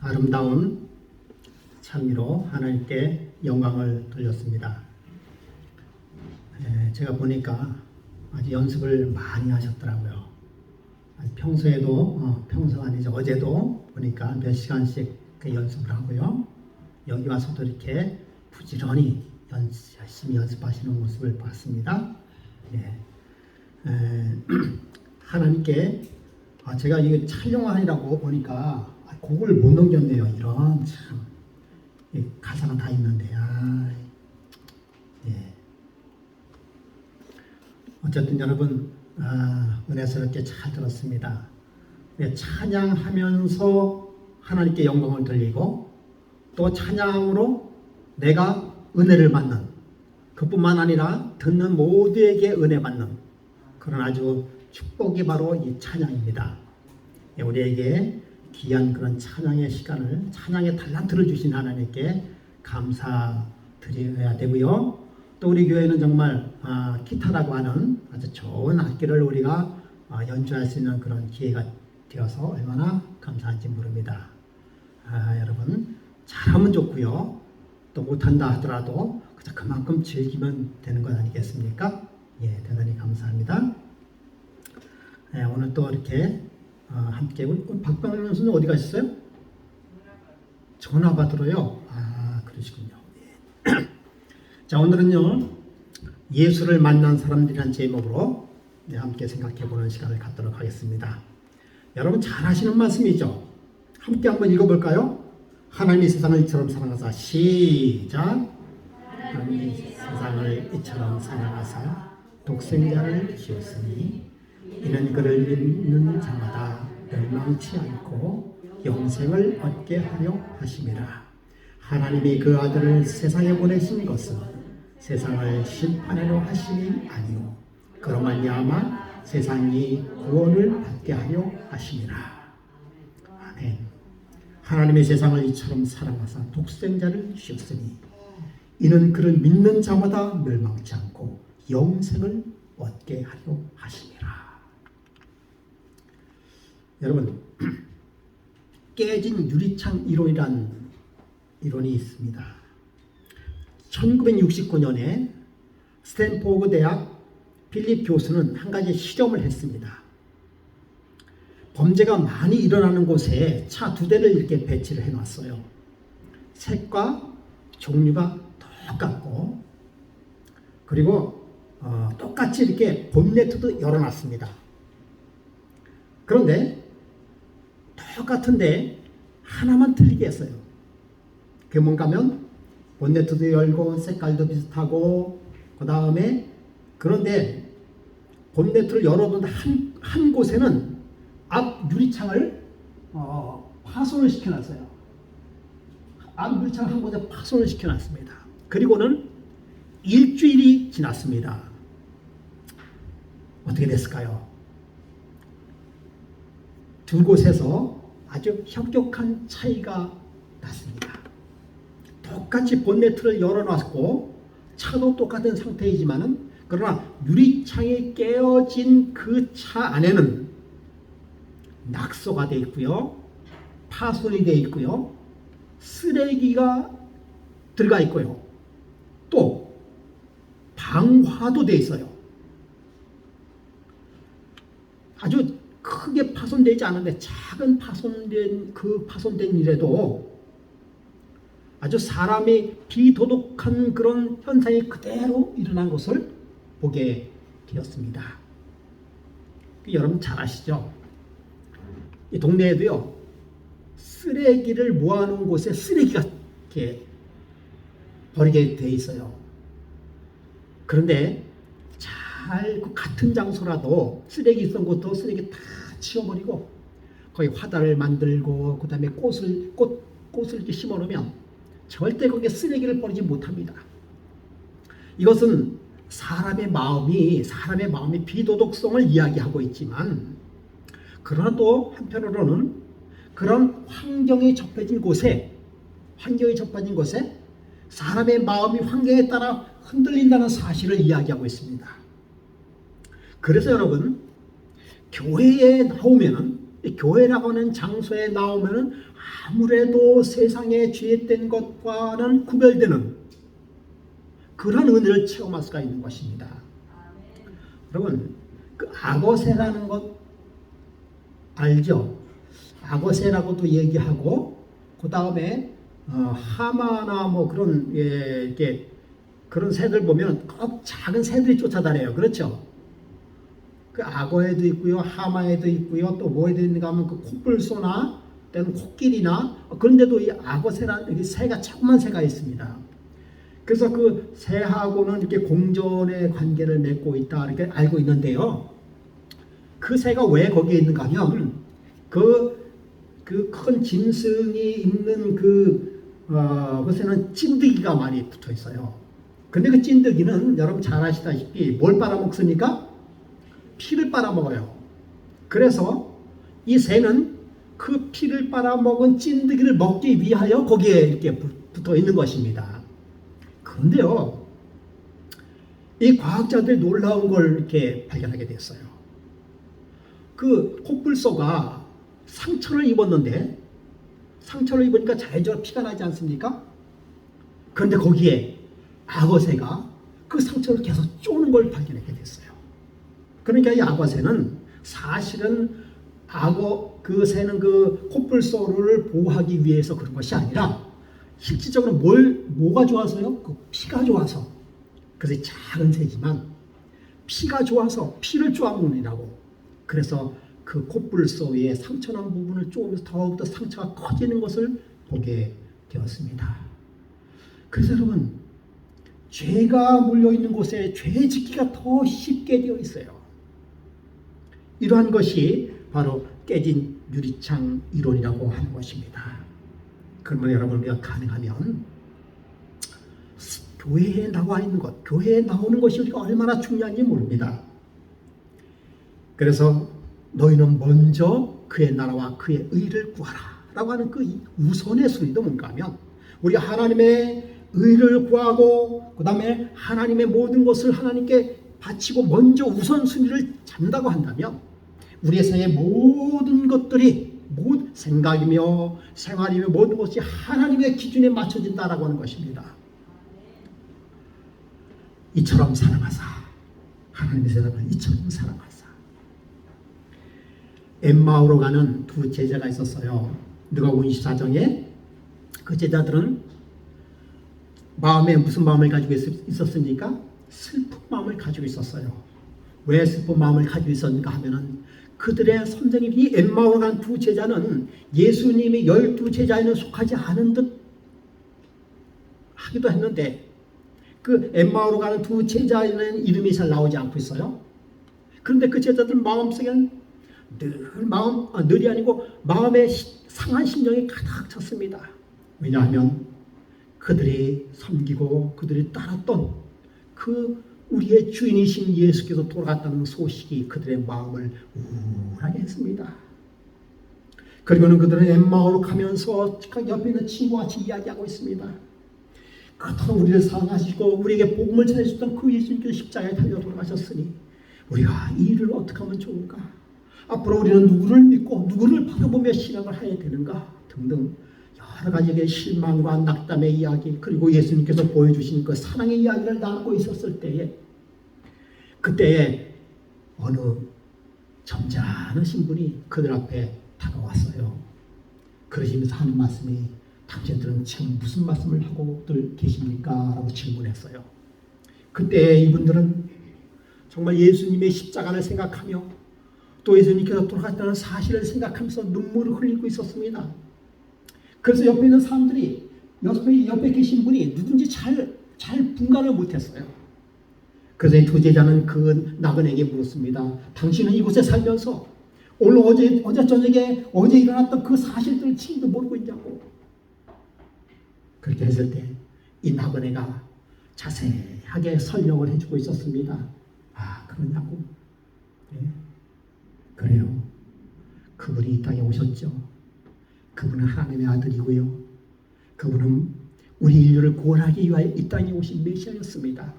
아름다운 찬미로 하나님께 영광을 돌렸습니다. 제가 보니까 아주 연습을 많이 하셨더라고요. 평소에도 평소가 아니죠. 어제도 보니까 몇 시간씩 연습을 하고요. 여기 와서도 이렇게 부지런히 열심히 연습하시는 모습을 봤습니다. 하나님께 제가 이거 촬영하느라고 보니까 곡을 못 넘겼네요. 이런 참 가사가 다 있는데 어쨌든 여러분 은혜스럽게 잘 들었습니다. 찬양하면서 하나님께 영광을 돌리고 또 찬양으로 내가 은혜를 받는 그뿐만 아니라 듣는 모두에게 은혜 받는 그런 아주 축복이 바로 이 찬양입니다. 우리에게 귀한 그런 찬양의 시간을 찬양의 달란트를 주신 하나님께 감사드려야 되고요. 또 우리 교회는 정말 기타라고 하는 아주 좋은 악기를 우리가 연주할 수 있는 그런 기회가 되어서 얼마나 감사한지 모릅니다. 여러분 잘하면 좋고요. 또 못한다 하더라도 그만큼 즐기면 되는 것 아니겠습니까? 대단히 감사합니다. 오늘 또 이렇게 함께 우리 박병현 선수는 어디 가셨어요? 전화 받으러요. 그러시군요. 자, 오늘은요 예수를 만난 사람들이란 제목으로 함께 생각해보는 시간을 갖도록 하겠습니다. 여러분 잘 아시는 말씀이죠? 함께 한번 읽어볼까요? 하나님이 세상을 이처럼 사랑하사 시작. 하나님이 세상을 이처럼 사랑하사 독생자를 주셨으니 이는 그를 믿는 자마다 멸망치 않고 영생을 얻게 하려 하심이라. 하나님이 그 아들을 세상에 보내신 것은 세상을 심판하려 하심이 아니요 그로 말미암아 세상이 구원을 받게 하려 하심이라. 아멘. 하나님의 세상을 이처럼 사랑하사 독생자를 주셨으니 이는 그를 믿는 자마다 멸망치 않고 영생을 얻게 하려 하심이라. 여러분 깨진 유리창 이론이란 이론이 있습니다. 1969년에 스탠포드 대학 필립 교수는 한 가지 실험을 했습니다. 범죄가 많이 일어나는 곳에 차 2대를 이렇게 배치를 해놨어요. 색과 종류가 똑같고 그리고 똑같이 이렇게 본네트도 열어놨습니다. 그런데 똑같은데 하나만 틀리게 했어요. 그게 뭔가 하면 본네트도 열고 색깔도 비슷하고 그 다음에 그런데 본네트를 열어둔 한 곳에는 앞 유리창을 파손을 시켜놨어요. 앞 유리창을 한 곳에 파손을 시켜놨습니다. 그리고는 일주일이 지났습니다. 어떻게 됐을까요? 두 곳에서 아주 혁격한 차이가 났습니다. 똑같이 본네트를 열어놨고 차도 똑같은 상태이지만은 그러나 유리창이 깨어진 그 차 안에는 낙서가 되어 있고요. 파손이 되어 있고요. 쓰레기가 들어가 있고요. 또 방화도 되어 있어요. 아주 크게 파손되지 않은데 작은 파손된 일에도 아주 사람이 비도덕한 그런 현상이 그대로 일어난 것을 보게 되었습니다. 여러분 잘 아시죠? 이 동네에도요 쓰레기를 모아놓은 곳에 쓰레기가 이렇게 버리게 돼 있어요. 그런데 잘 같은 장소라도 쓰레기 있던 곳도 쓰레기 다 치워버리고 거기 화단을 만들고 그 다음에 꽃을 이렇게 심어놓으면 절대 거기에 쓰레기를 버리지 못합니다. 이것은 사람의 마음이 비도덕성을 이야기하고 있지만 그러나 또 한편으로는 그런 환경이 접해진 곳에 사람의 마음이 환경에 따라 흔들린다는 사실을 이야기하고 있습니다. 그래서 여러분 교회에 나오면은 이 교회라고 하는 장소에 나오면은 아무래도 세상에 죄된 것과는 구별되는 그런 은혜를 체험할 수가 있는 것입니다. 여러분, 그 악어새라는 것 알죠? 악어새라고도 얘기하고, 그 다음에 하마나 뭐 그런 이렇게 그런 새들 보면 꼭 작은 새들이 쫓아다녀요. 그렇죠? 그 악어에도 있고요, 하마에도 있고요, 또 뭐에도 있는가 하면 그 콧불소나 또는 코끼리나 그런데도 이 악어새라는 새가 조그만 새가 있습니다. 그래서 그 새하고는 이렇게 공존의 관계를 맺고 있다 이렇게 알고 있는데요. 그 새가 왜 거기에 있는가 하면 그 큰 짐승이 있는 곳에는 찐득이가 많이 붙어 있어요. 근데 그 찐득이는 여러분 잘 아시다시피 뭘 빨아먹습니까? 피를 빨아먹어요. 그래서 이 새는 그 피를 빨아먹은 찐득이를 먹기 위하여 거기에 이렇게 붙어 있는 것입니다. 그런데요, 이 과학자들이 놀라운 걸 이렇게 발견하게 됐어요. 그 콧불소가 상처를 입었는데, 상처를 입으니까 자연적으로 피가 나지 않습니까? 그런데 거기에 악어새가 그 상처를 계속 쪼는 걸 발견하게 됐어요. 그러니까 이 악어새는 사실은 그 새는 그 콧불소를 보호하기 위해서 그런 것이 아니라 실질적으로 뭐가 좋아서요? 그 피가 좋아서. 그래서 작은 새지만 피가 좋아서 피를 쪼아먹느라고. 그래서 그 콧불소의 상처난 부분을 쪼으면서 더욱더 상처가 커지는 것을 보게 되었습니다. 그래서 여러분, 죄가 물려있는 곳에 죄 짓기가 더 쉽게 되어 있어요. 이러한 것이 바로 깨진 유리창 이론이라고 하는 것입니다. 그러면 여러분, 우리가 가능하면 교회에 나와 있는 것, 교회에 나오는 것이 우리가 얼마나 중요한지 모릅니다. 그래서 너희는 먼저 그의 나라와 그의 의를 구하라 라고 하는 그 우선의 순위도 뭔가 하면 우리가 하나님의 의를 구하고 그 다음에 하나님의 모든 것을 하나님께 바치고 먼저 우선순위를 잡는다고 한다면 우리의 생의 모든 것들이 생각이며 생활이며 모든 것이 하나님의 기준에 맞춰진다라고 하는 것입니다. 이처럼 살아가사, 하나님의 사람은 이처럼 살아가사. 엠마오로 가는 두 제자가 있었어요. 누가복음 24장에 그 제자들은 마음에 무슨 마음을 가지고 있었습니까? 슬픈 마음을 가지고 있었어요. 왜 슬픈 마음을 가지고 있었는가 하면은 그들의 선생님, 이 엠마오로 간 두 제자는 예수님이 12제자에는 속하지 않은 듯 하기도 했는데 그 엠마오로 가는 두 제자에는 이름이 잘 나오지 않고 있어요. 그런데 그 제자들 마음속에는 늘이 아니고 마음에 상한 심정이 가득 찼습니다. 왜냐하면 그들이 섬기고 그들이 따랐던 그 우리의 주인이신 예수께서 돌아갔다는 소식이 그들의 마음을 우울하게 했습니다. 그리고는 그들은 엠마오로 가면서 옆에 있는 친구와 같이 이야기하고 있습니다. 그토록 우리를 사랑하시고 우리에게 복음을 전해주셨던 그 예수님께서 십자가에 달려 돌아가셨으니 우리가 이 일을 어떻게 하면 좋을까? 앞으로 우리는 누구를 믿고 누구를 바라보며 신앙을 해야 되는가? 등등 여러 가지의 실망과 낙담의 이야기, 그리고 예수님께서 보여주신 그 사랑의 이야기를 나누고 있었을 때에 그때에 어느 점잖으신 분이 그들 앞에 다가왔어요. 그러시면서 하는 말씀이 당신들은 지금 무슨 말씀을 하고들 계십니까? 라고 질문했어요. 그때 이분들은 정말 예수님의 십자가를 생각하며 또 예수님께서 돌아갔다는 사실을 생각하면서 눈물을 흘리고 있었습니다. 그래서 옆에 있는 사람들이 옆에 계신 분이 누군지 잘 분간을 못했어요. 그래서 이 두 제자는 그 나그네에게 물었습니다. 당신은 이곳에 살면서 오늘 어제 저녁에 어제 일어났던 그 사실들을 지금도 모르고 있냐고. 그렇게 했을 때 이 나그네가 자세하게 설명을 해주고 있었습니다. 아, 그러냐고. 네. 그래요. 그분이 이 땅에 오셨죠. 그분은 하나님의 아들이고요. 그분은 우리 인류를 구원하기 위하여 이 땅에 오신 메시아였습니다.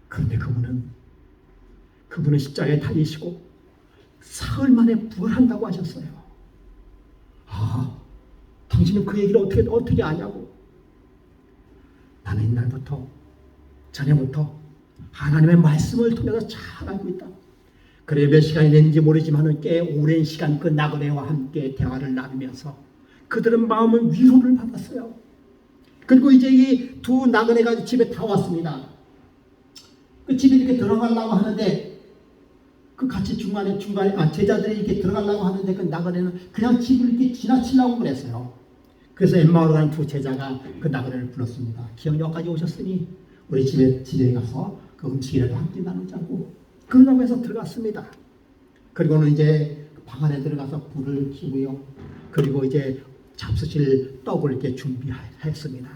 그런데 그분은 십자가에 달리시고 사흘 만에 부활한다고 하셨어요. 아, 당신은 그 얘기를 어떻게 아냐고. 나는 옛날부터, 전에부터 하나님의 말씀을 통해서 잘 알고 있다. 그래 몇 시간이 됐는지 모르지만 꽤 오랜 시간 그 나그네와 함께 대화를 나누면서 그들은 마음의 위로를 받았어요. 그리고 이제 이 두 나그네가 집에 다 왔습니다. 그 집에 이렇게 들어가려고 하는데 그 같이 중간에 제자들이 이렇게 들어가려고 하는데 그 나그네는 그냥 집을 이렇게 지나치려고 그랬어요. 그래서 엠마오로 가는 두 제자가 그 나그네를 불렀습니다. 기억역까지 오셨으니 우리 집에 가서 그 음식이라도 함께 나누자고. 그러라고 해서 들어갔습니다. 그리고는 이제 방 안에 들어가서 불을 켜고요. 그리고 이제 잡수실 떡을 이렇게 준비했습니다.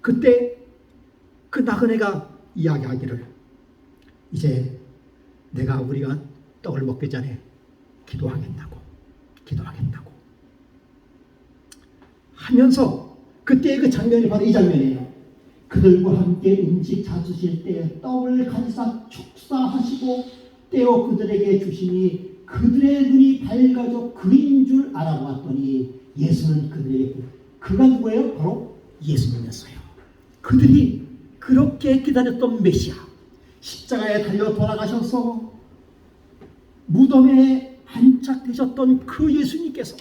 그때 그 나그네가 이야기하기를 이제 우리가 떡을 먹기 전에 기도하겠다고 하면서 그때의 그 장면이 바로 이 장면이에요. 그들과 함께 음식 잡수실 때 떡을 가지사 축사하시고 떼어 그들에게 주시니 그들의 눈이 밝아져 그인 줄 알아보았더니 예수는 그들에게 그가 누구예요? 바로 예수님이었어요. 그들이 그렇게 기다렸던 메시아, 십자가에 달려 돌아가셔서 무덤에 안착되셨던 그 예수님께서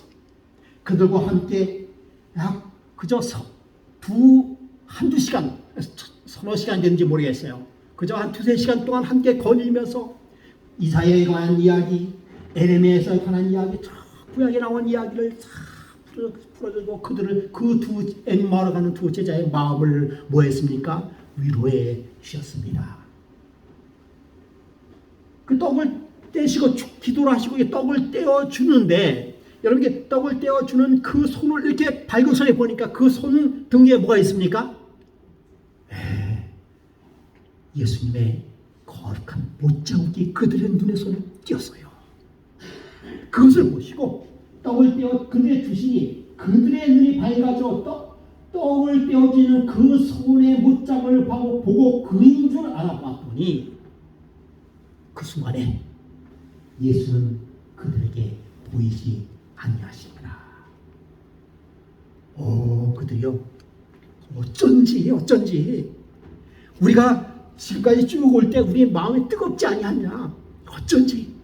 그들과 함께 약 그저 한두 시간, 서너 시간 됐는지 모르겠어요. 그저 한 두세 시간 동안 함께 거닐면서 이사야에 관한 이야기, 에레미야에 관한 이야기, 구약에 나온 이야기를 다 풀어주고 그들을 그 두 엠마오로 가는 두 제자의 마음을 뭐 했습니까? 위로해 주셨습니다. 그 떡을 떼시고 기도를 하시고 떡을 떼어 주는데 여러분 이게 떡을 떼어 주는 그 손을 이렇게 밝은 손에 보니까 그 손 등에 뭐가 있습니까? 예수님의 거룩한 못자국이 그들의 눈에 손에 띄었어요. 그것을 보시고 떡을 떼어 그들에 주시니 그들의 눈이 밝아져 떡을 떼어주는 그 손의 못자국을 보고 그인 줄 알아봤더니 그 순간에 예수는 그들에게 보이지 아니하시니라. 그들이요 어쩐지 우리가 지금까지 쭉 올 때 우리의 마음이 뜨겁지 아니하냐. 어쩐지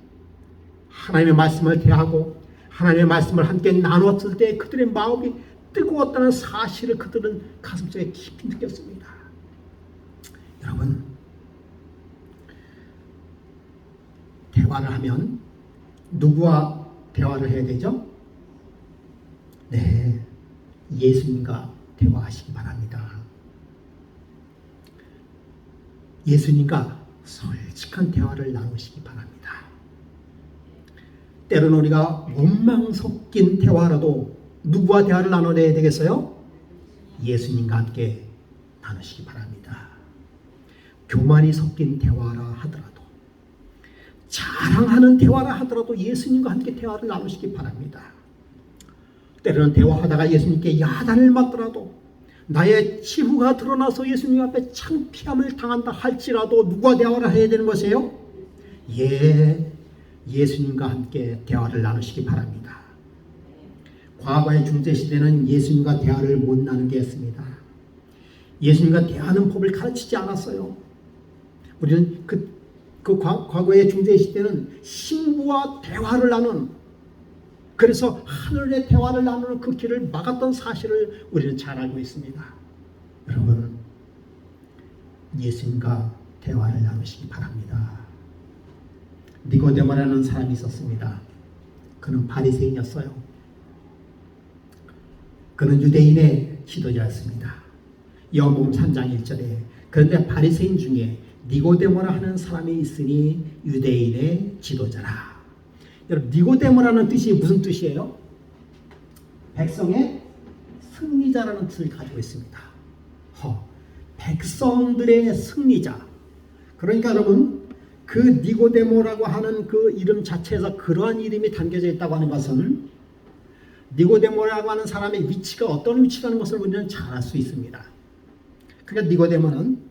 하나님의 말씀을 대하고 하나님의 말씀을 함께 나눴을 때 그들의 마음이 뜨거웠다는 사실을 그들은 가슴속에 깊이 느꼈습니다. 여러분, 대화를 하면 누구와 대화를 해야 되죠? 네, 예수님과 대화하시기 바랍니다. 예수님과 솔직한 대화를 나누시기 바랍니다. 때로는 우리가 원망 섞인 대화라도 누구와 대화를 나눠야 되겠어요? 예수님과 함께 나누시기 바랍니다. 교만이 섞인 대화라 하더라도 자랑하는 대화라 하더라도 예수님과 함께 대화를 나누시기 바랍니다. 때로는 대화하다가 예수님께 야단을 맞더라도 나의 치부가 드러나서 예수님 앞에 창피함을 당한다 할지라도 누구와 대화를 해야 되는 것이에요? 예수님과 함께 대화를 나누시기 바랍니다. 과거의 중세시대는 예수님과 대화를 못 나누게 했습니다. 예수님과 대화하는 법을 가르치지 않았어요. 우리는 과거의 중세시대는 신부와 대화를 나누는, 그래서 하늘의 대화를 나누는 그 길을 막았던 사실을 우리는 잘 알고 있습니다. 여러분, 예수님과 대화를 나누시기 바랍니다. 니고데모라는 사람이 있었습니다. 그는 바리새인이었어요. 그는 유대인의 지도자였습니다. 요한복음 3장 1절에 그런데 바리새인 중에 니고데모라 하는 사람이 있으니 유대인의 지도자라. 여러분, 니고데모라는 뜻이 무슨 뜻이에요? 백성의 승리자라는 뜻을 가지고 있습니다. 백성들의 승리자. 그러니까 여러분, 그 니고데모라고 하는 그 이름 자체에서 그러한 이름이 담겨져 있다고 하는 것은 니고데모라고 하는 사람의 위치가 어떤 위치라는 것을 우리는 잘 알 수 있습니다. 그러니까 니고데모는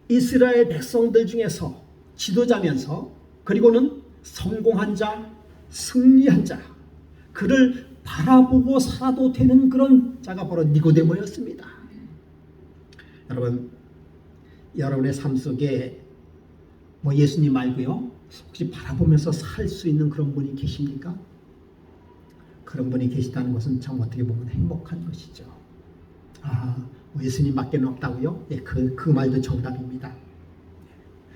이스라엘 백성들 중에서 지도자면서 그리고는 성공한 자, 승리한 자, 그를 바라보고 살아도 되는 그런 자가 바로 니고데모였습니다. 여러분, 여러분의 삶 속에 뭐 예수님 말고요, 혹시 바라보면서 살 수 있는 그런 분이 계십니까? 그런 분이 계시다는 것은 참 어떻게 보면 행복한 것이죠. 뭐 예수님밖에 없다고요? 예, 그 말도 정답입니다.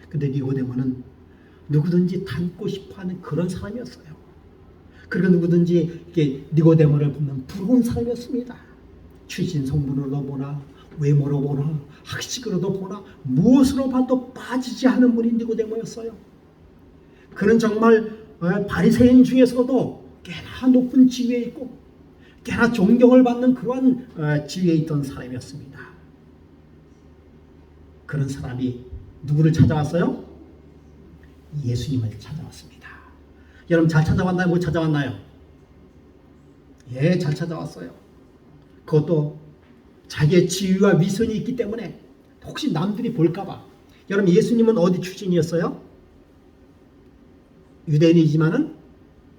근데 니고데모는 누구든지 닮고 싶어하는 그런 사람이었어요. 그리고 누구든지 이렇게 니고데모를 보면 부러운 사람이었습니다. 출신 성분으로 보나, 외모로 보나, 학식으로도 보나, 무엇으로 봐도 빠지지 않은 분이 니고데모였어요. 그는 정말 바리새인 중에서도 꽤나 높은 지위에 있고 꽤나 존경을 받는 그러한 지위에 있던 사람이었습니다. 그런 사람이 누구를 찾아왔어요? 예수님을 찾아왔습니다. 여러분 잘 찾아왔나요? 못 찾아왔나요? 예, 잘 찾아왔어요. 그것도 자기의 지위와 위선이 있기 때문에 혹시 남들이 볼까봐. 여러분 예수님은 어디 출신이었어요? 유대인이지만은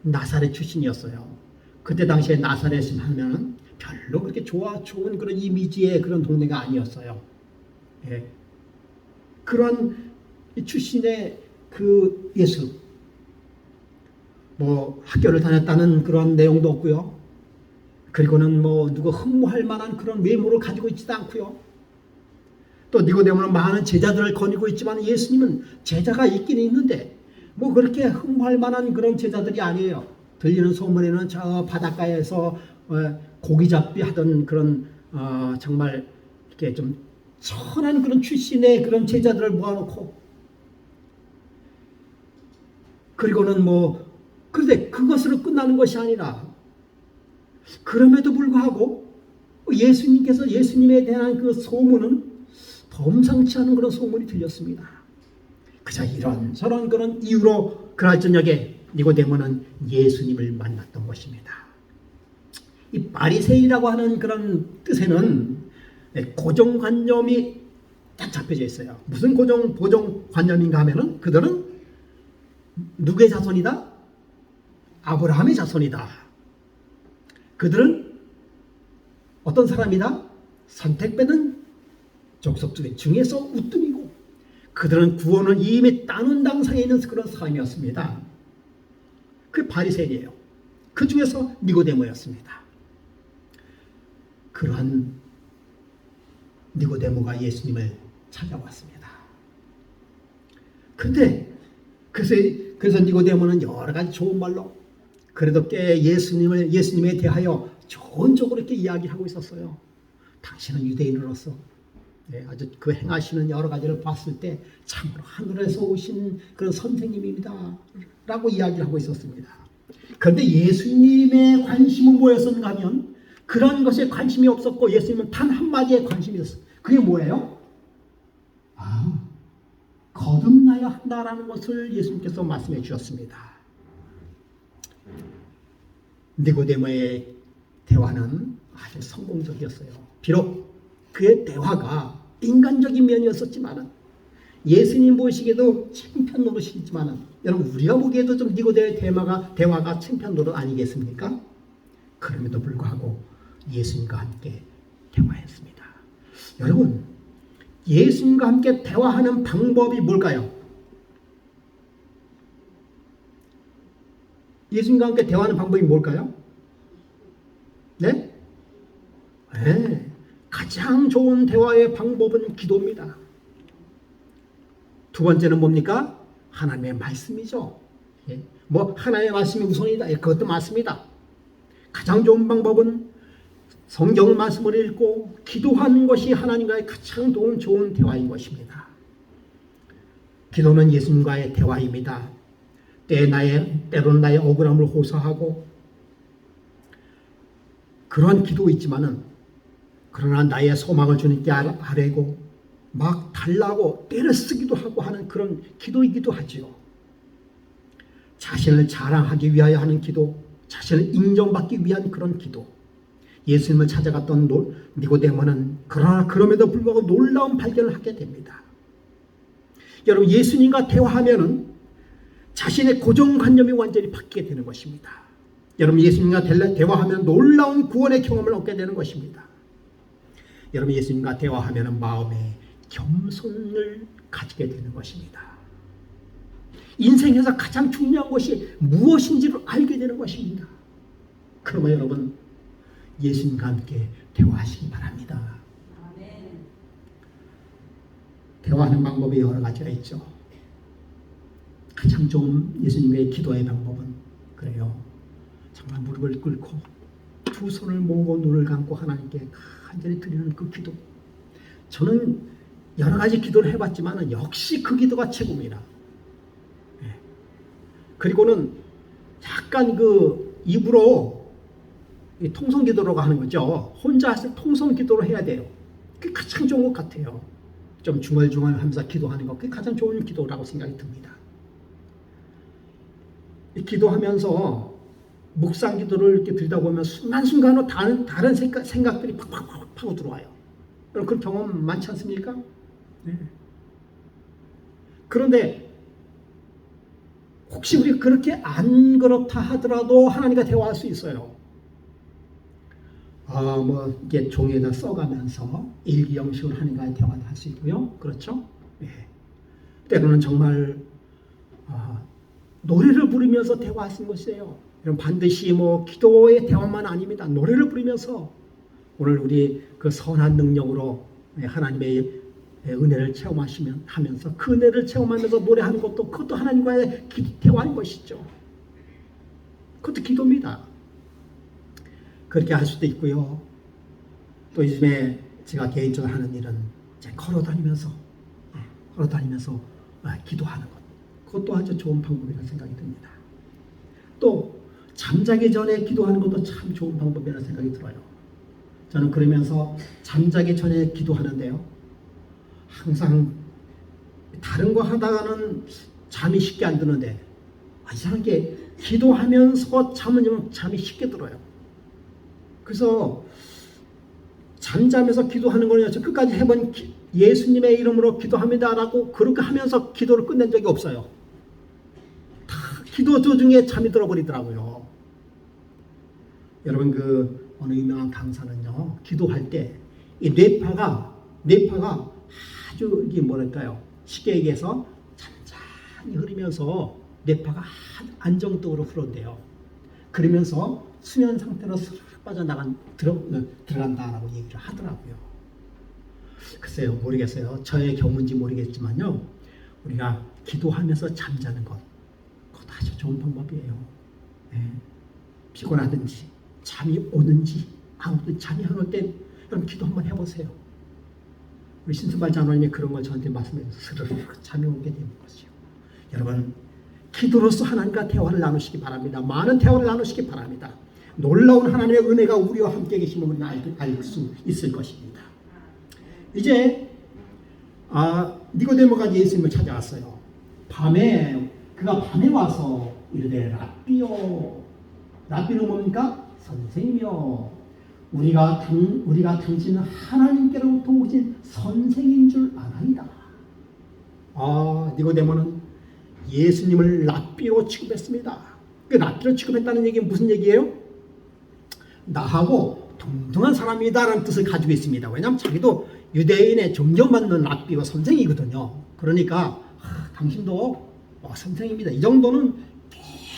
나사렛 출신이었어요. 그때 당시에 나사렛을 하면은 별로 그렇게 좋은 그런 이미지의 그런 동네가 아니었어요. 예. 그런 출신의 그 예수, 뭐 학교를 다녔다는 그런 내용도 없고요. 그리고는 뭐 누가 흠모할 만한 그런 외모를 가지고 있지도 않고요. 또 니고데모는 많은 제자들을 거느리고 있지만 예수님은 제자가 있긴 있는데 뭐 그렇게 흠모할 만한 그런 제자들이 아니에요. 들리는 소문에는 저 바닷가에서 고기 잡기 하던 그런 정말 이렇게 좀 천한 그런 출신의 그런 제자들을 모아놓고, 그리고는 뭐 그런데 그것으로 끝나는 것이 아니라 그럼에도 불구하고 예수님께서 예수님에 대한 그 소문은 범상치 않은 그런 소문이 들렸습니다. 그저 이런저런 그런 이유로 그날 저녁에 니고데모는 예수님을 만났던 것입니다. 이 바리새인이라고 하는 그런 뜻에는 고정관념이 딱 잡혀져 있어요. 무슨 고정관념인가 하면은 그들은 누구의 자손이다? 아브라함의 자손이다. 그들은 어떤 사람이다? 선택받은 족속 중에서 우뜸이고 그들은 구원을 이미 따는 당상에 있는 그런 사람이었습니다. 그 바리새인이에요. 그 중에서 니고데모였습니다. 그러한 니고데모가 예수님을 찾아왔습니다. 근데 그래서 니고데모는 여러 가지 좋은 말로 그래도 꽤 예수님에 대하여 좋은 쪽으로 이렇게 이야기하고 있었어요. 당신은 유대인으로서 아주 그 행하시는 여러 가지를 봤을 때 참으로 하늘에서 오신 그런 선생님입니다 라고 이야기를 하고 있었습니다. 그런데 예수님의 관심은 뭐였었는가 하면 그런 것에 관심이 없었고 예수님은 단 한마디에 관심이 있었어요. 그게 뭐예요? 거듭나야 한다라는 것을 예수님께서 말씀해 주셨습니다. 니고데모의 대화는 아주 성공적이었어요. 비록 그의 대화가 인간적인 면이었었지만 예수님 보시기에도 창피한 노릇이지만 여러분 우리가 보기에도 좀 니고데모의 대화가 창피한 노릇 아니겠습니까? 그럼에도 불구하고 예수님과 함께 대화했습니다. 여러분 예수님과 함께 대화하는 방법이 뭘까요? 예수님과 함께 대화하는 방법이 뭘까요? 네? 네. 가장 좋은 대화의 방법은 기도입니다. 두 번째는 뭡니까? 하나님의 말씀이죠. 뭐 하나님의 말씀이 우선이다. 그것도 맞습니다. 가장 좋은 방법은 성경 말씀을 읽고 기도하는 것이 하나님과의 가장 좋은 대화인 것입니다. 기도는 예수님과의 대화입니다. 때로는 나의 억울함을 호소하고 그런 기도 있지만은 그러나 나의 소망을 주님께 아뢰고 막 달라고 때려 쓰기도 하고 하는 그런 기도이기도 하지요. 자신을 자랑하기 위하여 하는 기도, 자신을 인정받기 위한 그런 기도. 예수님을 찾아갔던 니고데모는 그럼에도 불구하고 놀라운 발견을 하게 됩니다. 여러분 예수님과 대화하면은 자신의 고정관념이 완전히 바뀌게 되는 것입니다. 여러분 예수님과 대화하면 놀라운 구원의 경험을 얻게 되는 것입니다. 여러분 예수님과 대화하면 마음에 겸손을 가지게 되는 것입니다. 인생에서 가장 중요한 것이 무엇인지를 알게 되는 것입니다. 그러면 여러분 예수님과 함께 대화하시기 바랍니다. 대화하는 방법이 여러 가지가 있죠. 가장 좋은 예수님의 기도의 방법은 그래요. 정말 무릎을 꿇고 두 손을 모으고 눈을 감고 하나님께 간절히 드리는 그 기도. 저는 여러 가지 기도를 해봤지만 역시 그 기도가 최고입니다. 그리고는 약간 그 입으로 통성 기도라고 하는 거죠. 혼자 할 때 통성 기도를 해야 돼요. 그게 가장 좋은 것 같아요. 좀 중얼중얼 하면서 기도하는 것, 그게 가장 좋은 기도라고 생각이 듭니다. 이 기도하면서 묵상 기도를 이렇게 들여다보면 순간순간으로 다른 생각들이 팍팍팍 파고 들어와요. 여러분 그런 경험 많지 않습니까? 네. 그런데 혹시 우리가 그렇게 안 그렇다 하더라도 하나님과 대화할 수 있어요. 이게 종이에다 써가면서 일기 형식으로 하나님과 대화도 할 수 있고요. 그렇죠? 네. 때로는 정말 노래를 부르면서 대화하시는 것이에요. 이런 반드시 기도의 대화만 아닙니다. 노래를 부르면서 오늘 우리 그 선한 능력으로 하나님의 은혜를 체험하면서 그 은혜를 체험하면서 노래하는 것도 그것도 하나님과의 대화인 것이죠. 그것도 기도입니다. 그렇게 할 수도 있고요. 또 요즘에 제가 개인적으로 하는 일은 걸어다니면서 기도하는 것. 그것도 아주 좋은 방법이라는 생각이 듭니다. 또 잠자기 전에 기도하는 것도 참 좋은 방법이라는 생각이 들어요. 저는 그러면서 잠자기 전에 기도하는데요. 항상 다른 거 하다가는 잠이 쉽게 안 드는데 이상하게 기도하면서 잠이 쉽게 들어요. 그래서 잠자면서 기도하는 거는 끝까지 해본 예수님의 이름으로 기도합니다라고 그렇게 하면서 기도를 끝낸 적이 없어요. 다 기도 도중에 잠이 들어버리더라고요. 여러분 어느 유명한 강사는요, 기도할 때 이 뇌파가 아주 이게 뭐랄까요, 쉽게 얘기해서 잔잔히 흐르면서 뇌파가 안정적으로 흐른대요. 그러면서 수면 상태로 슥 들어간다라고 얘기를 하더라고요. 글쎄요, 모르겠어요. 저의 경우인지 모르겠지만요, 우리가 기도하면서 잠자는 것, 그것도 아주 좋은 방법이에요. 네. 피곤하든지 잠이 오든지 아무튼 잠이 안 올 때 여러분 기도 한번 해보세요. 우리 신수발 장로님이 그런 걸 저한테 말씀해서 스르르 잠이 오게 되는 것이요. 여러분 기도로서 하나님과 대화를 나누시기 바랍니다. 많은 대화를 나누시기 바랍니다. 놀라운 하나님의 은혜가 우리와 함께 계심을 우리는 알 수 있을 것입니다. 이제 니고데모가 예수님을 찾아왔어요. 그가 밤에 와서 이르되 라삐는 뭡니까? 선생이며 우리가 당신은 하나님께로부터 오신 선생인 줄 아나이다. 니고데모는 예수님을 랍비로 취급했습니다. 그 랍비로 취급했다는 얘기는 무슨 얘기예요? 나하고 동등한 사람이다라는 뜻을 가지고 있습니다. 왜냐하면 자기도 유대인의 존경받는 랍비와 선생이거든요. 그러니까 당신도 선생입니다. 이 정도는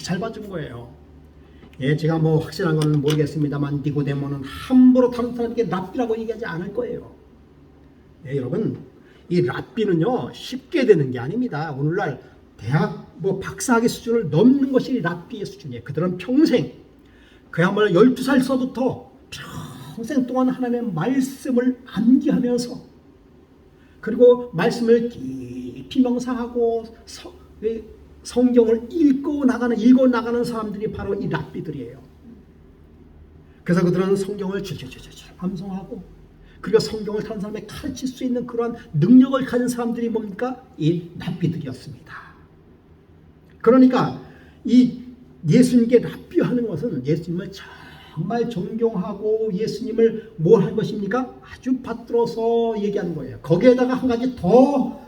잘 봐준 거예요. 제가 확실한 건 모르겠습니다만 니고데모는 함부로 다른 사람에게 랍비라고 얘기하지 않을 거예요. 여러분 이 랍비는요 쉽게 되는 게 아닙니다. 오늘날 대학 박사학위 수준을 넘는 것이 랍비의 수준이에요. 그들은 평생 그야말로 12살서부터 평생 동안 하나님의 말씀을 암기하면서 그리고 말씀을 깊이 명상하고 성경을 읽어 나가는 사람들이 바로 이 랍비들이에요. 그래서 그들은 성경을 줄줄줄 암송하고 그리고 성경을 다른 사람에게 가르칠 수 있는 그러한 능력을 가진 사람들이 뭡니까? 이 랍비들이었습니다. 그러니까 이 예수님께 랍비하는 것은 예수님을 정말 존경하고 예수님을 뭘 한 것입니까? 아주 받들어서 얘기하는 거예요. 거기에다가 한 가지 더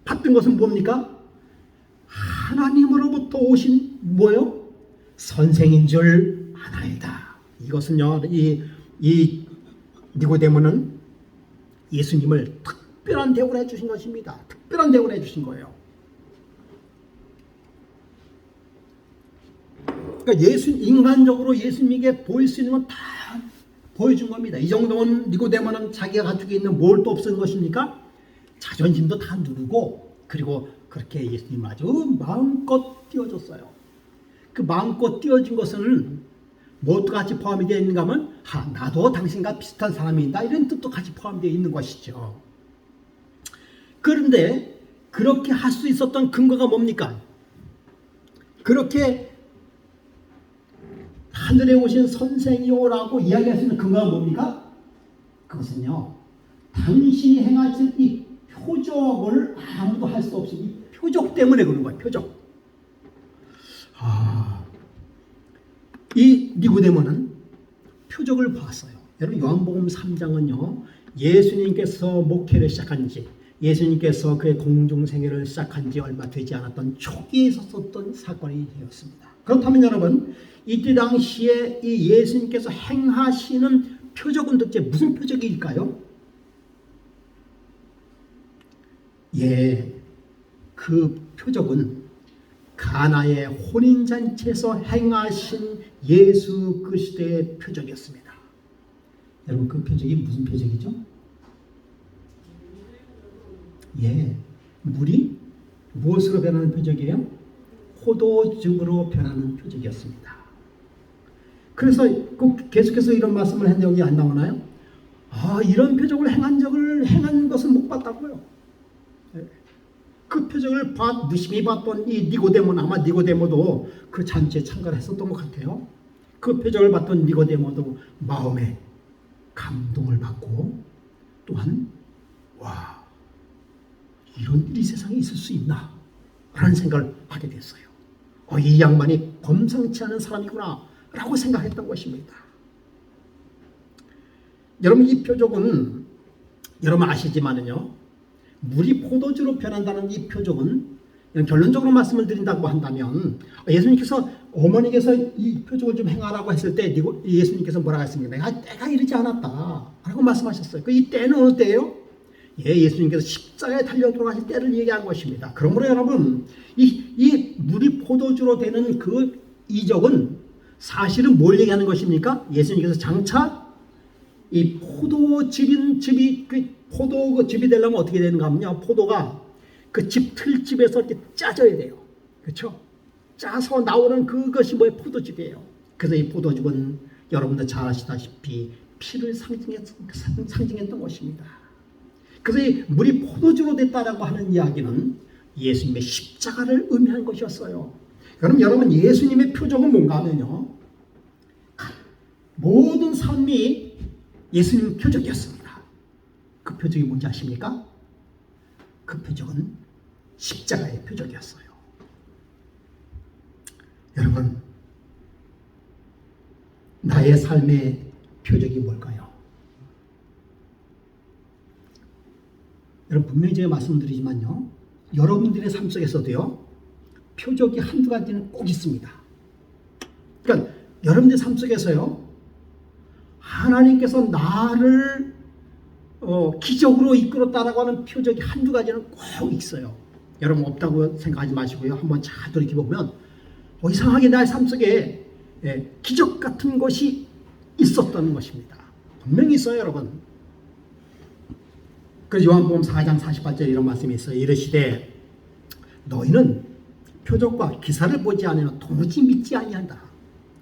받든 것은 뭡니까? 하나님으로부터 오신 뭐요? 선생인 줄 아나이다. 이것은요, 이 니고데모는 예수님을 특별한 대우를 해주신 것입니다. 특별한 대우를 해주신 거예요. 그러니까 인간적으로 예수님에게 보일 수 있는 건 다 보여준 겁니다. 이 정도면 니고데모는 자기가 가지고 있는 뭘 또 없은 것입니까? 자존심도 다 누르고, 그리고 그렇게 예수님 아주 마음껏 띄워줬어요. 그 마음껏 띄워준 것은 뭐도 같이 포함이 되어 있는가 하면 나도 당신과 비슷한 사람이다, 이런 뜻도 같이 포함되어 있는 것이죠. 그런데 그렇게 할 수 있었던 근거가 뭡니까? 그렇게 하늘에 오신 선생이오라고 이야기할 수 있는 근거가 뭡니까? 그것은요, 당신이 행하신 이 표적을 아무도 할 수 없이 이 표적 때문에 그런 거예요. 표적. 이 니고데모는 표적을 봤어요. 여러분, 요한복음 3장은요, 예수님께서 목회를 시작한 지, 예수님께서 그의 공중생애를 시작한 지 얼마 되지 않았던 초기에 있었던 사건이 되었습니다. 그렇다면 여러분, 이때 당시에 이 예수님께서 행하시는 표적은 도대체 무슨 표적일까요? 그 표적은 가나의 혼인잔치에서 행하신 예수 그리스도의 표적이었습니다. 여러분, 그 표적이 무슨 표적이죠? 물이 무엇으로 변하는 표적이에요? 포도즙으로 변하는 표적이었습니다. 그래서 계속해서 이런 말씀을 했는데 여기 안 나오나요? 이런 표적을 행한 것은 못 봤다고요. 그 표적을 무심히 봤던 이 니고데모는, 아마 니고데모도 그 잔치에 참가를 했었던 것 같아요. 그 표적을 봤던 니고데모도 마음에 감동을 받고, 또한 이런 일이 세상에 있을 수 있나 라는 생각을 하게 됐어요. 이 양반이 범상치 않은 사람이구나 라고 생각했던 것입니다. 여러분, 이 표적은 여러분 아시지만은요, 물이 포도주로 변한다는 이 표적은, 결론적으로 말씀을 드린다고 한다면, 예수님께서 어머니께서 이 표적을 좀 행하라고 했을 때 예수님께서 뭐라고 했습니까? 때가 이르지 않았다 라고 말씀하셨어요. 이 때는 어느 때예요? 예수님께서 십자가에 달려 돌아가실 때를 얘기한 것입니다. 그러므로 여러분, 이 물이 포도주로 되는 그 이적은 사실은 뭘 얘기하는 것입니까? 예수님께서 장차 이 포도즙이 포도즙이 되려면 어떻게 되는가 하면요, 포도가 그 즙 틀집에서 이렇게 짜져야 돼요. 그렇죠? 짜서 나오는 그것이 포도즙이에요. 그래서 이 포도즙은 여러분들 잘 아시다시피 피를 상징했던 것입니다. 그래서 이 물이 포도주로 됐다라고 하는 이야기는 예수님의 십자가를 의미한 것이었어요. 그럼 여러분, 예수님의 표적은 뭔가 하면요, 모든 삶이 예수님 표적이었습니다. 그 표적이 뭔지 아십니까? 그 표적은 십자가의 표적이었어요. 여러분, 나의 삶의 표적이 뭘까요? 여러분, 분명히 제가 말씀드리지만요, 여러분들의 삶 속에서도요, 표적이 한두 가지는 꼭 있습니다. 그러니까 여러분들 삶 속에서요, 하나님께서 나를 기적으로 이끌었다라고 하는 표적이 한두 가지는 꼭 있어요. 여러분, 없다고 생각하지 마시고요, 한번 잘 돌이켜보면 이상하게 나의 삶 속에 기적 같은 것이 있었던 것입니다. 분명히 있어요, 여러분. 그래서 요한복음 4장 48절 이런 말씀이 있어요. 이르시되 너희는 표적과 기사를 보지 않으면 도무지 믿지 아니한다.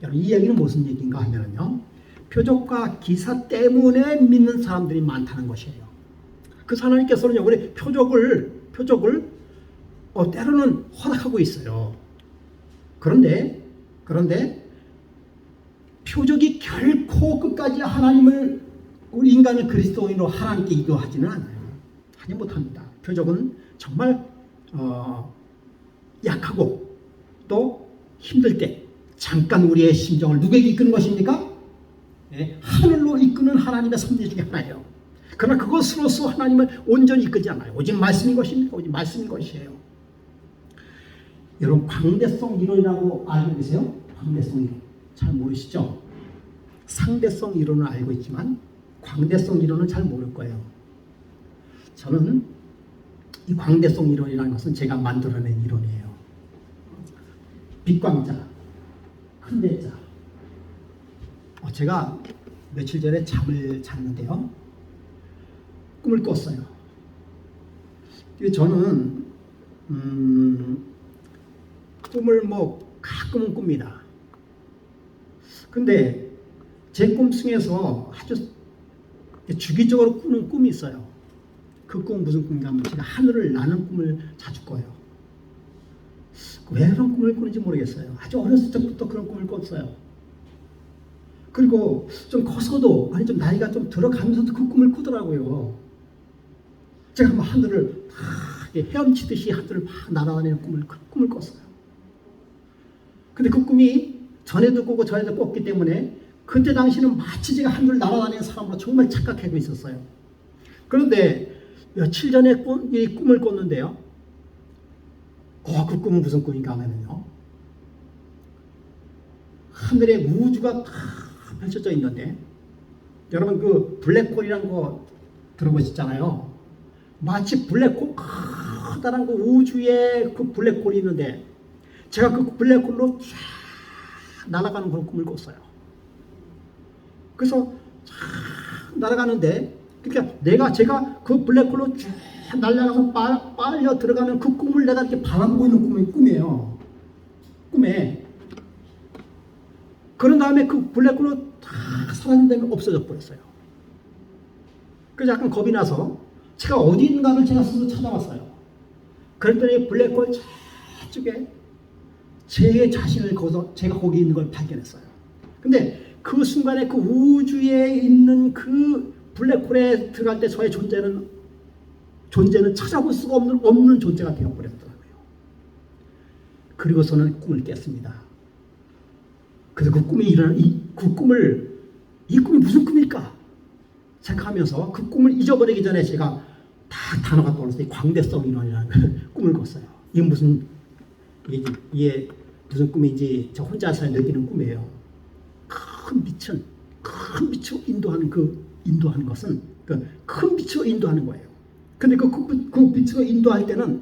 여러분, 이 얘기는 무슨 얘기인가 하면요, 표적과 기사 때문에 믿는 사람들이 많다는 것이에요. 그 하나님께서는요, 우리 표적을 때로는 허락하고 있어요. 그런데 표적이 결코 끝까지 하나님을, 우리 인간을 그리스도인으로 하나님께 이끌어하지는 않아요. 하지 못합니다. 표적은 정말 약하고 또 힘들 때 잠깐 우리의 심정을 누구에게 이끄는 것입니까? 하늘로 이끄는 하나님의 섭리 중에 하나예요. 그러나 그것으로서 하나님을 온전히 이끌지 않아요. 오직 말씀인 것입니다. 오직 말씀인 것이에요. 여러분 광대성 이론이라고 알고 계세요? 광대성 이론 잘 모르시죠? 상대성 이론은 알고 있지만 광대성 이론은 잘 모를 거예요. 저는 이 광대성 이론이라는 것은 제가 만들어낸 이론이에요. 빛광자, 큰대자. 제가 며칠 전에 잠을 잤는데요. 꿈을 꿨어요. 저는 꿈을 가끔은 꿉니다. 근데 제 꿈속에서 아주 주기적으로 꾸는 꿈이 있어요. 그 꿈은 무슨 꿈인가 하면 제가 하늘을 나는 꿈을 자주 꿔요. 왜 그런 꿈을 꾸는지 모르겠어요. 아주 어렸을 때부터 그런 꿈을 꿨어요. 그리고 좀 커서도 좀 나이가 좀 들어가면서도 그 꿈을 꾸더라고요. 제가 막 하늘을 헤엄치듯이 하늘을 막 날아다니는 꿈을 꿨어요. 근데 그 꿈이 전에도 꾸고 전에도 꿨기 때문에 그때 당시는 마치 제가 하늘을 날아다니는 사람으로 정말 착각하고 있었어요. 그런데 며칠 전에 이 꿈을 꿨는데요. 그 꿈은 무슨 꿈인가 하면요. 하늘에 우주가 다 펼쳐져 있는데, 여러분 그 블랙홀이라는 거 들어보셨잖아요. 마치 블랙홀, 커다란 그 우주에 그 블랙홀이 있는데, 제가 그 블랙홀로 쫙 날아가는 그런 꿈을 꿨어요. 그래서 쫙 날아가는데, 그러니까 제가 그 블랙홀로 쭉 날아가서 빨려 들어가는 그 꿈을 내가 이렇게 바라보고 있는 꿈이에요. 꿈에. 그런 다음에 그 블랙홀로 다 사라진 다음에 없어져 버렸어요. 그래서 약간 겁이 나서 제가 어디 있는가를 제가 스스로 찾아봤어요. 그랬더니 블랙홀 저쪽에 제 자신을 거기서 제가 거기 있는 걸 발견했어요. 근데 그 순간에 그 우주에 있는 그 블랙홀에 들어갈 때 저의 존재는 찾아볼 수가 없는 존재가 되어버렸더라고요. 그리고서는 꿈을 깼습니다. 그래서 그 꿈이 이 꿈이 무슨 꿈일까 생각하면서 그 꿈을 잊어버리기 전에 제가 다 단어가 떠올랐어요. 광대성 이론이라는 꿈을 꿨어요. 이게 무슨 꿈인지 저 혼자서 느끼는 꿈이에요. 큰 빛을 인도하는 것은 큰 빛으로 인도하는 거예요. 근데 그 빛으로 인도할 때는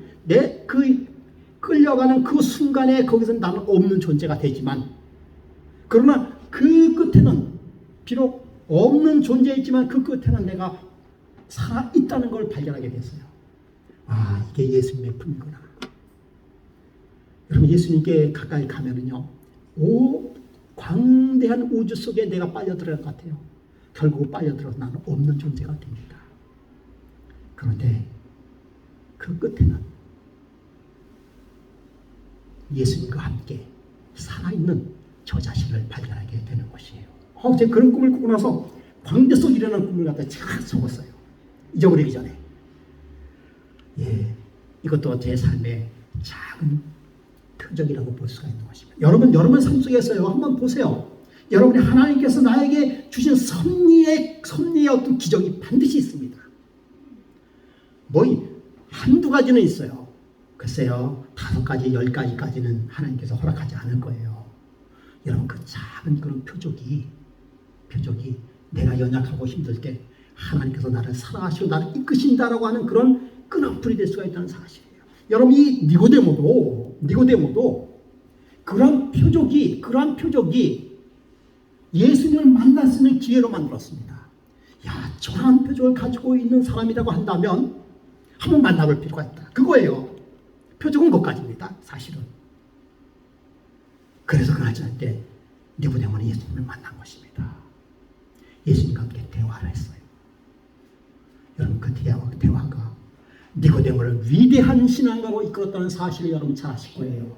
끌려가는 그 순간에 거기서 나는 없는 존재가 되지만, 그러나 그 끝에는 비록 없는 존재이지만 그 끝에는 내가 살아있다는 걸 발견하게 됐어요. 이게 예수님의 품이구나. 여러분 예수님께 가까이 가면은요, 광대한 우주 속에 내가 빨려 들어갈 것 같아요. 결국 빨려 들어서 나는 없는 존재가 됩니다. 그런데 그 끝에는 예수님과 함께 살아있는 저 자신을 발견하게 되는 것이에요. 제가 그런 꿈을 꾸고 나서 광대 속이라는 꿈을 갖다 착 속았어요. 잊어버리기 전에. 이것도 제 삶의 작은 표적이라고 볼 수가 있는 것입니다. 여러분 삶 속에서요, 한번 보세요. 여러분이 하나님께서 나에게 주신 섭리의 어떤 기적이 반드시 있습니다. 한두 가지는 있어요. 글쎄요, 5가지, 10가지까지는 하나님께서 허락하지 않을 거예요. 여러분 그 작은 그런 표적이 내가 연약하고 힘들 때 하나님께서 나를 사랑하시고 나를 이끄신다라고 하는 그런 끈앞불이 될 수가 있다는 사실이에요. 여러분 이 니고데모도 그런 표적이 예수님을 만날 수 있는 기회로 만들었습니다. 저런 표적을 가지고 있는 사람이라고 한다면 한번 만나볼 필요가 있다. 그거예요. 표적은 그것까지입니다. 사실은. 그래서 그날 저녁 때 니고데모는 예수님을 만난 것입니다. 예수님과 함께 대화를 했어요. 여러분 그 대화가 니고데모를 위대한 신앙가로 이끌었다는 사실을 여러분 잘 아실 거예요.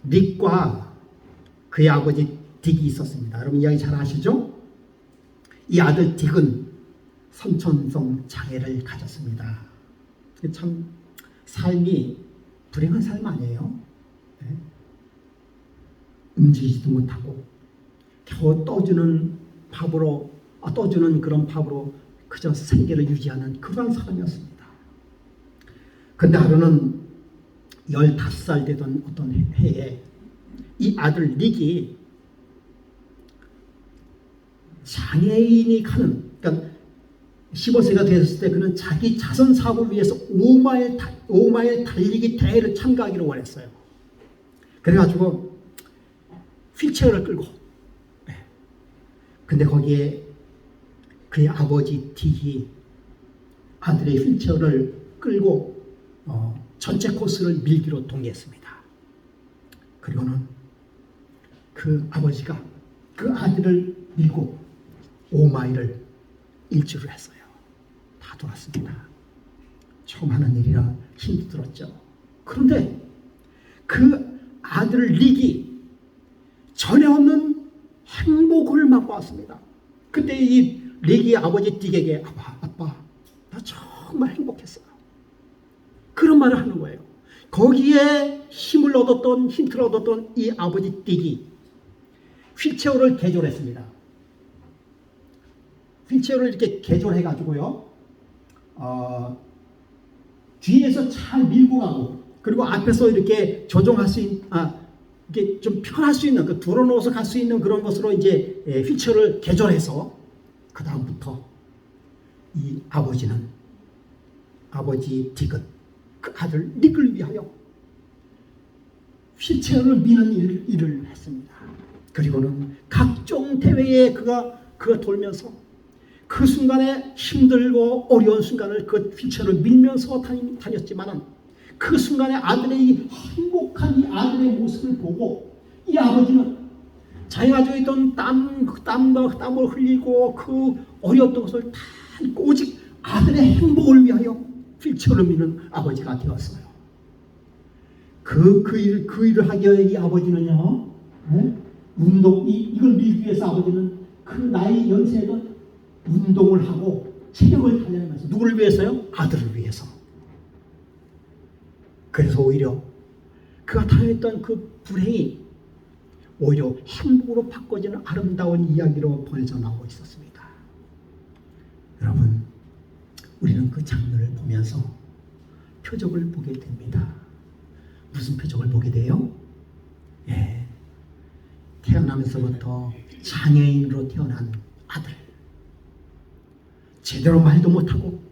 닉과 그의 아버지 딕이 있었습니다. 여러분 이야기 잘 아시죠? 이 아들 딕은 선천성 장애를 가졌습니다. 참 삶이 불행한 삶 아니에요? 움직이지도 못하고 겨우 떠주는 그런 밥으로 그저 생계를 유지하는 그런 사람이었습니다. 근데 하루는 15살 되던 어떤 해에 이 아들 닉이 장애인이 가는, 그러니까 15세가 되었을 때 그는 자기 자선 사업을 위해서 5마일 달리기 대회를 참가하기를 원했어요. 그래가지고 휠체어를 끌고, 근데 거기에 그의 아버지 딕이 아들의 휠체어를 끌고 전체 코스를 밀기로 동의했습니다. 그리고는 그 아버지가 그 아들을 밀고 5마일을 일주를 했어요. 다 돌았습니다. 처음 하는 일이라 힘들었죠. 그런데 그 아들 릭이 전에 없는 행복을 맛보았습니다. 그때 이 릭이 아버지 딕에게 아빠 나 정말 행복했어요. 그런 말을 하는 거예요. 거기에 힘을 얻었던, 힌트를 얻었던 이 아버지 딕이 휠체어를 개조했습니다. 휠체어를 이렇게 개조해가지고요, 뒤에서 잘 밀고 가고, 그리고 앞에서 이렇게 조정할 수 있는, 이게 좀 편할 수 있는, 그 들어놓아서 갈 수 있는 그런 것으로 이제 휠체어를 개조해서, 그 다음부터 이 아버지 딕은 그 아들 닉을 위하여 휠체어를 미는 일을 했습니다. 그리고는 각종 대회에 그가 돌면서 그 순간에 힘들고 어려운 순간을 그 휠체어를 밀면서 다녔지만은 그 순간에 아들의 이 행복한 이 아들의 모습을 보고 이 아버지는 자기가 가지고 있던 땀을 흘리고 그 어려웠던 것을 다 잊고 오직 아들의 행복을 위하여 휠체어를 미는 아버지가 되었어요. 그 일을 하기 위해 이 아버지는요, 이걸 밀기 위해서 아버지는 그 나이 연세에도 운동을 하고 체력을 단련하면서 누구를 위해서요? 아들을 위해서. 그래서 오히려 그가 당했던 그 불행이 오히려 행복으로 바꿔지는 아름다운 이야기로 보내져 나오고 있었습니다. 여러분, 우리는 그 장면을 보면서 표적을 보게 됩니다. 무슨 표적을 보게 돼요? 태어나면서부터 장애인으로 태어난 아들, 제대로 말도 못하고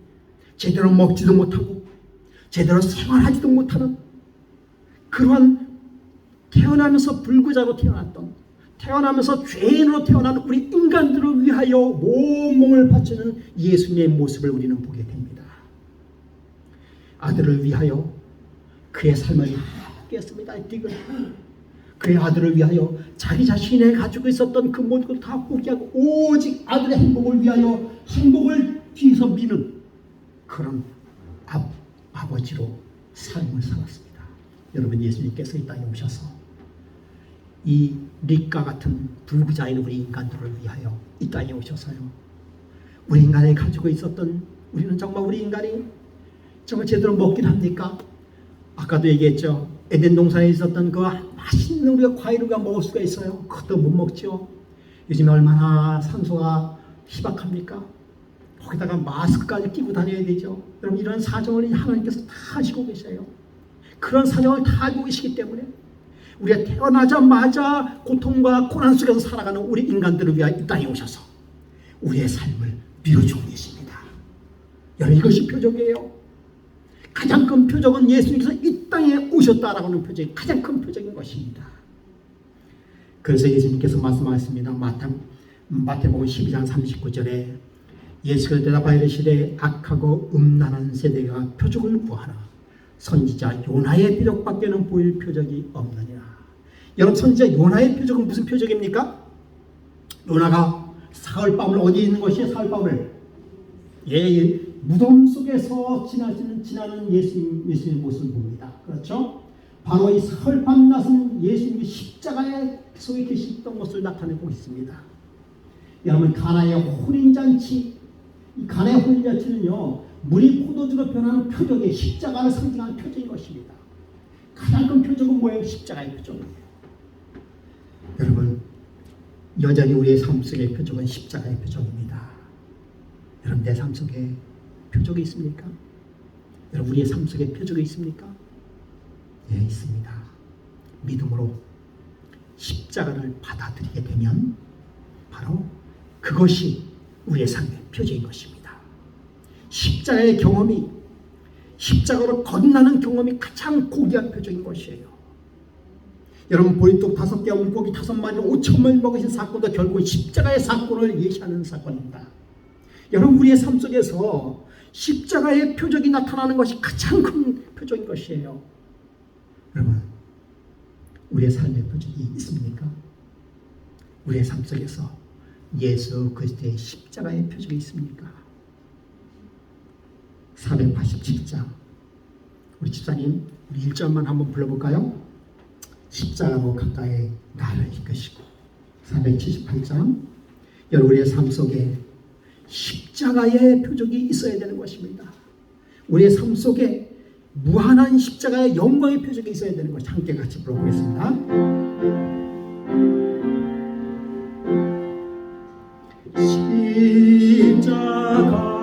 제대로 먹지도 못하고 제대로 생활하지도 못하는 그러한 태어나면서 불구자로 태어나면서 죄인으로 태어난 우리 인간들을 위하여 온몸을 바치는 예수님의 모습을 우리는 보게 됩니다. 아들을 위하여 그의 삶을 다 포기했습니다. 그의 아들을 위하여 자기 자신이 가지고 있었던 그 모든 것을 다 포기하고 오직 아들의 행복을 위하여 행복을 뒤에서 미는 그런 아버지로 삶을 살았습니다. 여러분, 예수님께서 이 땅에 오셔서 이 릭과 같은 불구자인 우리 인간들을 위하여 이 땅에 오셔서요, 우리 인간이 가지고 있었던, 우리는 정말 우리 인간이 정말 제대로 먹긴 합니까? 아까도 얘기했죠. 에덴 동산에 있었던 그 맛있는 우리가 과일을 우리가 먹을 수가 있어요. 그것도 못 먹죠. 요즘에 얼마나 산소가 희박합니까? 거기다가 마스크까지 끼고 다녀야 되죠. 여러분, 이런 사정을 하나님께서 다 하시고 계셔요. 그런 사정을 다 알고 계시기 때문에 우리가 태어나자마자 고통과 고난 속에서 살아가는 우리 인간들을 위하여 이 땅에 오셔서 우리의 삶을 밀어주고 계십니다. 여러분, 이것이 표적이에요. 가장 큰 표적은 예수님께서 이 땅에 오셨다라고 하는 표적이 가장 큰 표적인 것입니다. 그래서 예수님께서 말씀하셨습니다. 마태복음 12장 39절에 예수께서 대답하여 이르시되 악하고 음란한 세대가 표적을 구하나 선지자 요나의 표적밖에는 보일 표적이 없느니라. 여러분, 선지자 요나의 표적은 무슨 표적입니까? 요나가 사흘밤을 어디에 있는 것이에요? 사흘밤을 무덤 속에서 지나는 예수님의 모습을 봅니다. 그렇죠? 바로 이 사흘밤 낮은 예수님이 십자가에 속에 계시던 것을 나타내고 있습니다. 여러분, 가나의 혼인잔치, 이 가나의 혼인잔치는요, 물이 포도주로 변하는 표적이 십자가를 상징하는 표적인 것입니다. 가장 큰 표적은 뭐예요? 십자가의 표적이에요. 여러분, 여전히 우리의 삶 속의 표적은 십자가의 표적입니다. 여러분, 내 삶 속에 표적이 있습니까? 여러분 우리의 삶 속에 표적이 있습니까? 예, 있습니다. 믿음으로 십자가를 받아들이게 되면 바로 그것이 우리의 삶의 표적인 것입니다. 십자가의 경험이, 십자가로 거듭나는 경험이 가장 고귀한 표적인 것이에요. 여러분 보리떡 5개와 물고기 5마리를 5천마리 먹으신 사건도 결국 십자가의 사건을 예시하는 사건입니다. 여러분 우리의 삶 속에서 십자가의 표적이 나타나는 것이 가장 큰 표적인 것이에요. 여러분 우리의 삶의 표적이 있습니까? 우리의 삶 속에서 예수 그리스도의 십자가의 표적이 있습니까? 487장 우리 집사님 우리 1절만 한번 불러볼까요? 십자가로 가까이 나를 이끄시고. 478장 여러분 우리의 삶 속에 십자가의 표적이 있어야 되는 것입니다. 우리의 삶 속에 무한한 십자가의 영광의 표적이 있어야 되는 것 함께 같이 불러보겠습니다.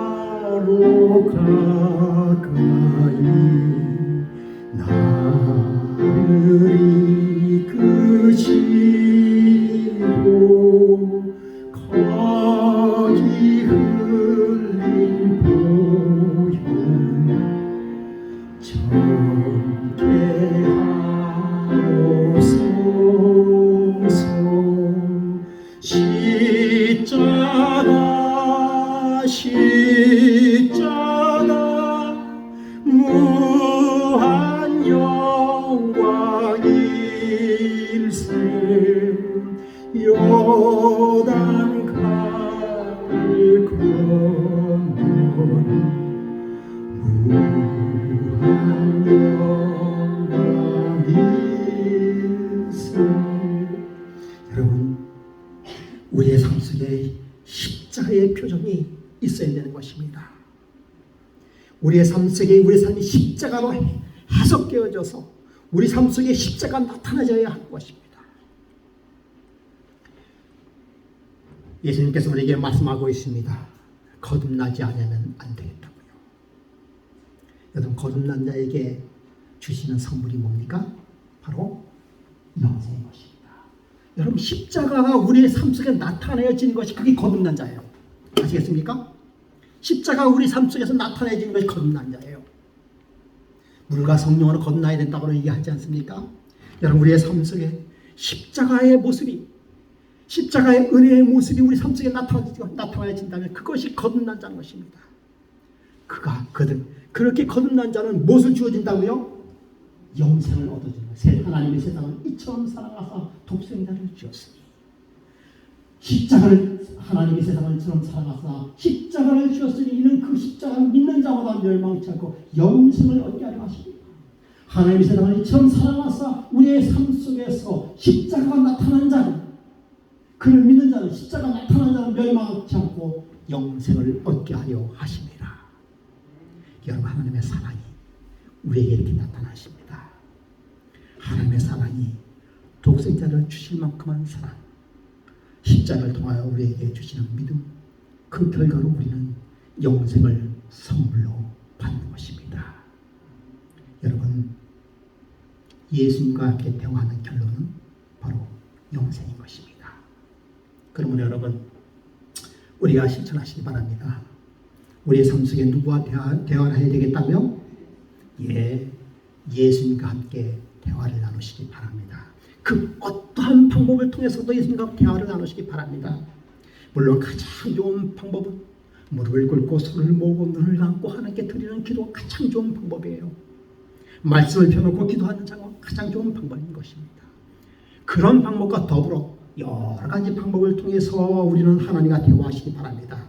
십자가로 가까이 나를 이끄시고 거기 흘린 보혈 정케하옵소서. 십자가 무한 영광일세. 요단 강을 건넌 무한 영광일세. 여러분 우리의 삶 속에 십자가의 표정이 있어야 되는 것입니다. 우리의 삶 속에 우리의 삶이 십자가로 해석되어져서 우리 삶 속에 십자가가 나타나져야 할 것입니다. 예수님께서 우리에게 말씀하고 있습니다. 거듭나지 않으면 안 되겠다고요. 여러분 거듭난 자에게 주시는 선물이 뭡니까? 바로 영생의 것입니다. 여러분 십자가가 우리의 삶 속에 나타내어지는 것이 그게 거듭난 자예요. 아시겠습니까? 십자가가 우리 삶 속에서 나타내지는 것이 거듭난 자예요. 물과 성령으로 거듭나야 된다고 얘기하지 않습니까? 여러분 우리의 삶 속에 십자가의 모습이, 십자가의 은혜의 모습이 우리 삶 속에 나타나진다면 그것이 거듭난 자는 것입니다. 그렇게 거듭난 자는 무엇을 주어진다고요? 영생을 얻어주는 거예요. 하나님의 세상을 이처럼 사랑하사 독생자를 주었으니. 십자가를 하나님의 세상을 이처럼 사랑하사 십자가를 주었으니 이는 그 십자가를 믿는 자마다 멸망치 않고 영생을 얻게 하려 하십니다. 하나님의 세상을 이처럼 사랑하사 우리의 삶 속에서 십자가가 나타난 자는, 그를 믿는 자는, 십자가가 나타난 자는 멸망치 않고 영생을 얻게 하려 하십니다. 여러분 하나님의 사랑이 우리에게 이렇게 나타나십니다. 하나님의 사랑이 독생자를 주실 만큼한 사랑, 십자가를 통하여 우리에게 주시는 믿음, 그 결과로 우리는 영생을 선물로 받는 것입니다. 여러분 예수님과 함께 대화하는 결론은 바로 영생인 것입니다. 그러면 여러분 우리가 실천하시기 바랍니다. 우리의 삶 속에 누구와 대화를 해야 되겠다며? 예수님과 함께 대화를 나누시기 바랍니다. 그 어떠한 방법을 통해서도 예수님과 대화를 나누시기 바랍니다. 물론 가장 좋은 방법은 무릎을 꿇고 손을 모으고 눈을 감고 하나님께 드리는 기도가 가장 좋은 방법이에요. 말씀을 펴놓고 기도하는 장은 가장 좋은 방법인 것입니다. 그런 방법과 더불어 여러 가지 방법을 통해서 우리는 하나님과 대화하시기 바랍니다.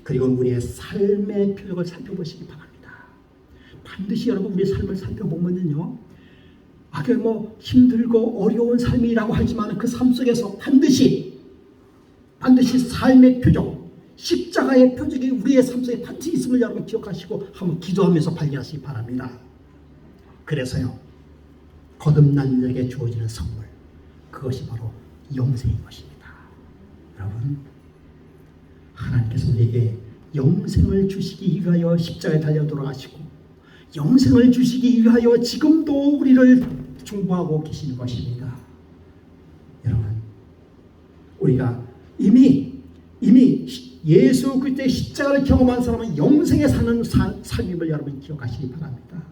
그리고 우리의 삶의 표적을 살펴보시기 바랍니다. 반드시 여러분 우리의 삶을 살펴보면요, 힘들고 어려운 삶이라고 하지만 그 삶 속에서 반드시 삶의 표적, 십자가의 표적이 우리의 삶 속에 반드시 있음을 여러분 기억하시고 한번 기도하면서 발견하시기 바랍니다. 그래서요, 거듭난 자에게 주어지는 선물, 그것이 바로 영생인 것입니다. 여러분, 하나님께서 우리에게 영생을 주시기 위하여 십자가에 달려 돌아가시고 영생을 주시기 위하여 지금도 우리를 중보하고 계시는 것입니다. 여러분, 우리가 이미 예수 그리스도의 십자가를 경험한 사람은 영생에 사는 삶임을 여러분 기억하시기 바랍니다.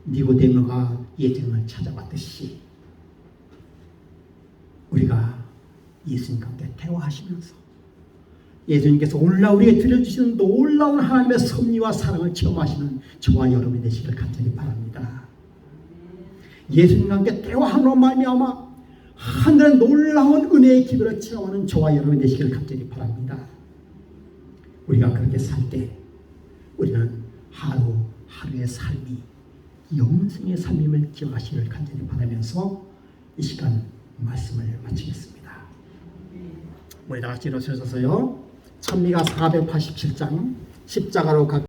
니고데모가 예수님을 찾아왔듯이 우리가 예수님과 함께 대화하시면서 예수님께서 오늘날 우리에게 들려주시는 놀라운 하나님의 섭리와 사랑을 체험하시는 저와 여러분이 되시길 간절히 바랍니다. 예수님과 함께 대화함으로 말미암아 하늘의 놀라운 은혜의 기별을 체험하는 저와 여러분이 되시길 간절히 바랍니다. 우리가 그렇게 살 때 우리는 하루하루의 삶이 영생의 삶임을 기억하시기를 간절히 바라면서 이 시간 말씀을 마치겠습니다. 우리 다 같이 일어서서요. 찬미가 487장 십자가로 가